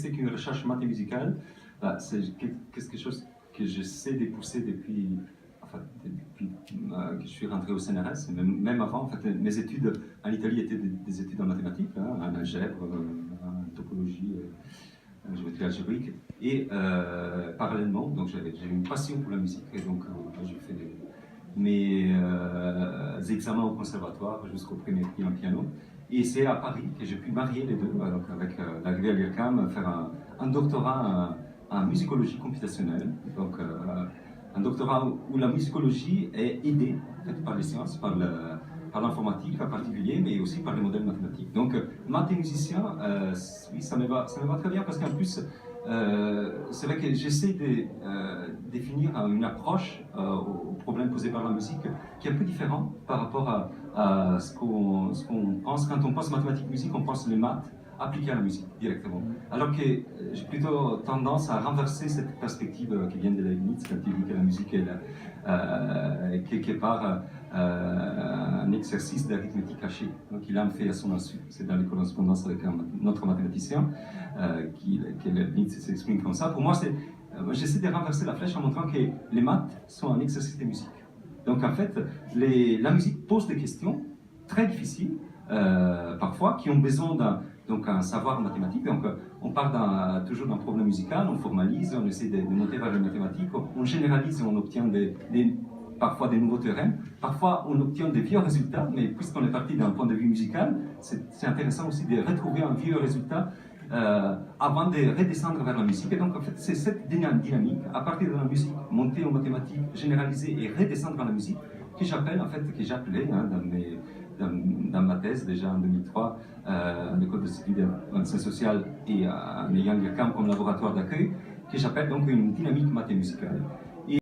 c'est qu'une recherche maths et musicale? C'est quelque chose que j'essaie de pousser depuis, que je suis rentré au CNRS, même avant. En fait, mes études en Italie étaient des études en mathématiques, en algèbre, en topologie, géométrie algébrique. Et parallèlement, donc j'ai une passion pour la musique, et donc j'ai fait mes examens au conservatoire jusqu'au premier prix en piano. Et c'est à Paris que j'ai pu marier les deux, donc avec l'arrivée à l'IRCAM, faire un doctorat en musicologie computationnelle. Donc, un doctorat où la musicologie est aidée en fait, par les sciences, par l'informatique en particulier, mais aussi par les modèles mathématiques. Donc, maths et musicien, oui, ça me va très bien parce qu'en plus, c'est vrai que j'essaie de définir une approche aux problèmes posés par la musique qui est un peu différent par rapport à ce qu'on pense. Quand on pense mathématiques-musique, on pense les maths appliquées à la musique directement. Alors que j'ai plutôt tendance à renverser cette perspective qui vient de Leibniz, quand il dit que la musique est quelque part un exercice d'arithmétique cachée. Donc il a fait à son insu. C'est dans les correspondances avec notre mathématicien que Leibniz s'exprime comme ça. Pour moi, j'essaie de renverser la flèche en montrant que les maths sont un exercice de musique. Donc en fait, la musique pose des questions très difficiles, parfois, qui ont besoin d'un savoir mathématique. Donc on part toujours d'un problème musical, on formalise, on essaie de monter vers les mathématiques, on généralise et on obtient parfois des nouveaux théorèmes. Parfois, on obtient des vieux résultats, mais puisqu'on est parti d'un point de vue musical, c'est intéressant aussi de retrouver un vieux résultat avant de redescendre vers la musique. Et donc, en fait, c'est cette dynamique, à partir de la musique, monter aux mathématiques, généraliser et redescendre vers la musique, que j'appelais, dans ma thèse, déjà en 2003, à l'école de sciences sociales et en ayant l'IRCAM comme laboratoire d'accueil, que j'appelle donc une dynamique mathémusicale.